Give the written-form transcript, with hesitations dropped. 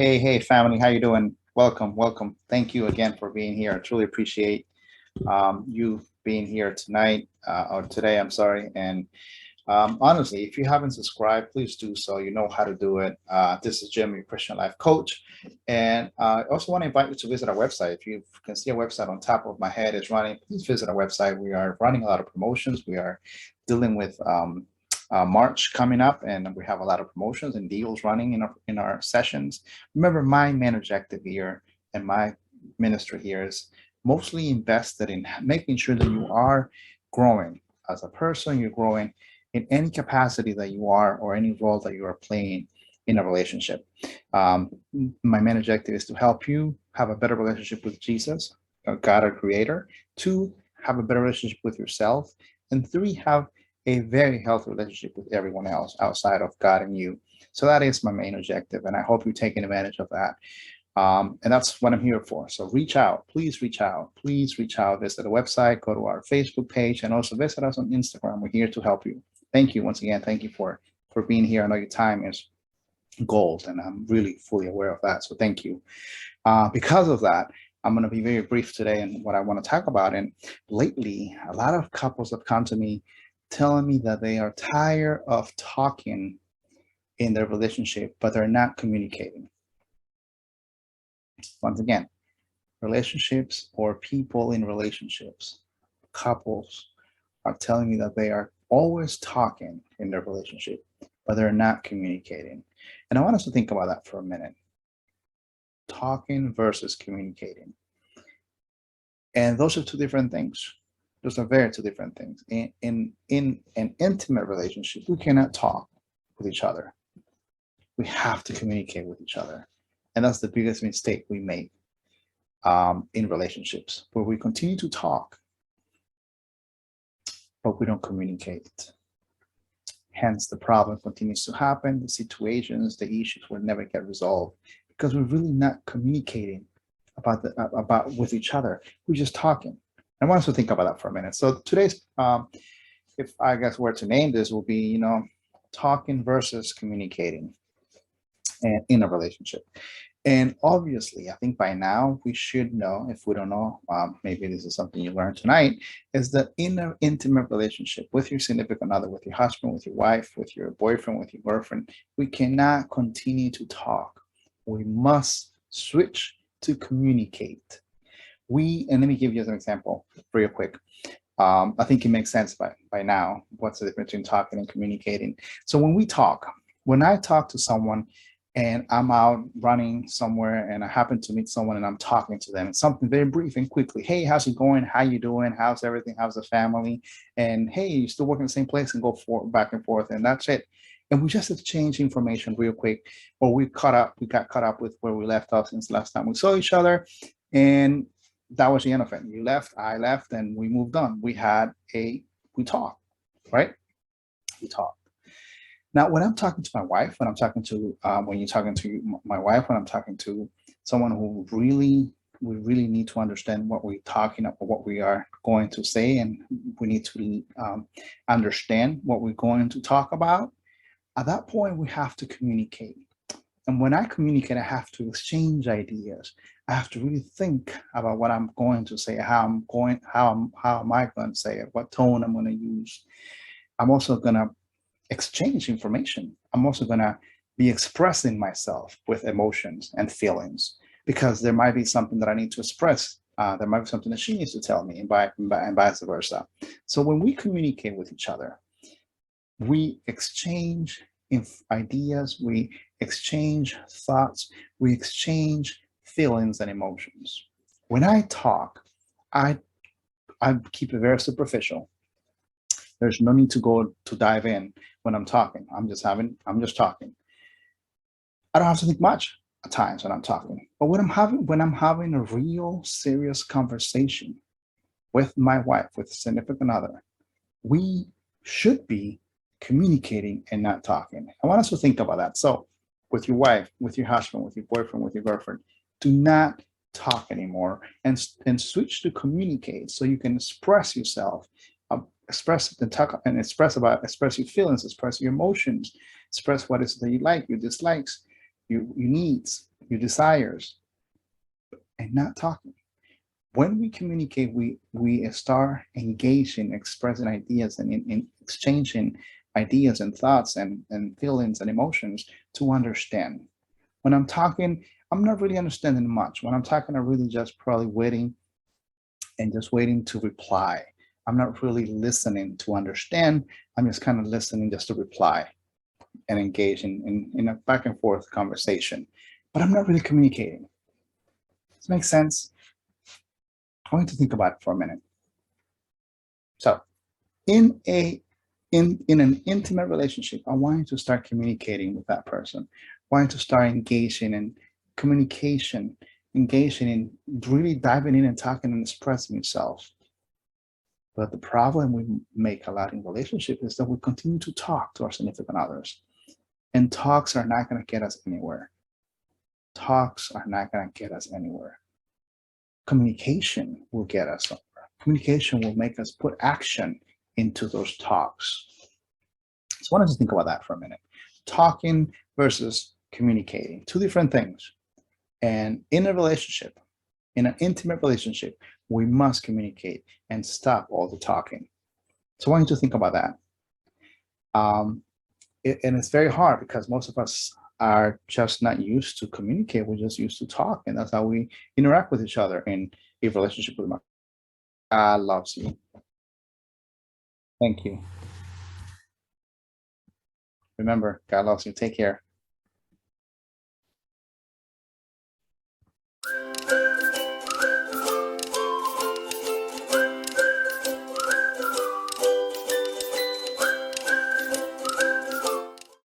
Hey, family, how you doing? Welcome, welcome. Thank you again for being here. I truly appreciate you being here tonight or today. I'm sorry. And honestly, if you haven't subscribed, please do so. You know how to do it. This is Jim, your Christian life coach, and I also want to invite you to visit our website. If you can see our website on top of my head is running, please visit our website. We are running a lot of promotions. We are dealing with March coming up, and we have a lot of promotions and deals running in our sessions. Remember, my main objective here and my ministry here is mostly invested in making sure that you are growing as a person. You're growing in any capacity that you are or any role that you are playing in a relationship. Um, my main objective is to help you have a better relationship with Jesus, God, our Creator. Two, have a better relationship with yourself, and three, have a very healthy relationship with everyone else outside of God and you. So that is my main objective, and I hope you're taking advantage of that. And that's what I'm here for. So reach out, please reach out, please reach out. Visit the website, go to our Facebook page, and also visit us on Instagram. We're here to help you. Thank you once again. Thank you for being here. I know your time is gold, and I'm really fully aware of that. So thank you. Because of that, I'm going to be very brief today in what I want to talk about. And lately, a lot of couples have come to me telling me that they are tired of talking in their relationship, but they're not communicating. Once again, relationships or people in relationships, couples are telling me that they are always talking in their relationship, but they're not communicating. And I want us to think about that for a minute. Talking versus communicating. And those are two different things. Those are very two different things. In an intimate relationship, we cannot talk with each other. We have to communicate with each other. And that's the biggest mistake we make in relationships, where we continue to talk, but we don't communicate. Hence, the problem continues to happen. The situations, the issues will never get resolved because we're really not communicating about with each other. We're just talking. I want us to think about that for a minute. So today's, if I guess were to name this, will be, talking versus communicating and in a relationship. And obviously, I think by now we should know, if we don't know, maybe this is something you learned tonight, is that in an intimate relationship with your significant other, with your husband, with your wife, with your boyfriend, with your girlfriend, we cannot continue to talk. We must switch to communicate. And let me give you an example real quick. I think it makes sense by now. What's the difference between talking and communicating? So when I talk to someone and I'm out running somewhere and I happen to meet someone and I'm talking to them, it's something very brief and quickly. Hey, how's it going? How you doing? How's everything? How's the family? And hey, you still working in the same place, and go back and forth, and that's it. And we just exchange information real quick, or we got caught up with where we left off since last time we saw each other, and that was the end of it. You left, I left, and we moved on. We talked, right? We talked. Now, when I'm talking to my wife, when you're talking to my wife, when I'm talking to someone who we really need to understand what we're talking about, what we are going to say, and we need to understand what we're going to talk about. At that point, we have to communicate. And when I communicate, I have to exchange ideas. I have to really think about what I'm going to say, how am I going to say it, what tone I'm going to use. I'm also going to exchange information. I'm also going to be expressing myself with emotions and feelings, because there might be something that I need to express. There might be something that she needs to tell me, and vice versa. So when we communicate with each other, we exchange ideas, we exchange thoughts, we exchange feelings and emotions. When I talk, I keep it very superficial. There's no need to dive in when I'm talking. I'm just talking. I don't have to think much at times when I'm talking. But when I'm having a real serious conversation with my wife, with a significant other, we should be communicating and not talking. I want us to think about that. So with your wife, with your husband, with your boyfriend, with your girlfriend, do not talk anymore, and switch to communicate so you can express yourself, express your feelings, express your emotions, express what is that you like, your dislikes, your needs. your desires, and not talking. When we communicate, we start engaging, expressing ideas, and in exchanging ideas and thoughts and feelings and emotions to understand. When I'm talking, I'm not really understanding much. When I'm talking, I'm really just probably waiting and just waiting to reply. I'm not really listening to understand. I'm just kind of listening just to reply and engage in a back and forth conversation. But I'm not really communicating. Does it make sense? I want you to think about it for a minute. So in an intimate relationship, I want you to start communicating with that person. I want you to start engaging in communication, engaging in really diving in and talking and expressing yourself. But the problem we make a lot in relationship is that we continue to talk to our significant others. And talks are not going to get us anywhere. Talks are not going to get us anywhere. Communication will get us somewhere. Communication will make us put action into those talks. So I want to think about that for a minute. Talking versus communicating, two different things. And in a relationship, in an intimate relationship, we must communicate and stop all the talking. So I want you to think about that. And it's very hard because most of us are just not used to communicate. We're just used to talk, and that's how we interact with each other in a relationship with my God loves you. Thank you. Remember, God loves you. Take care.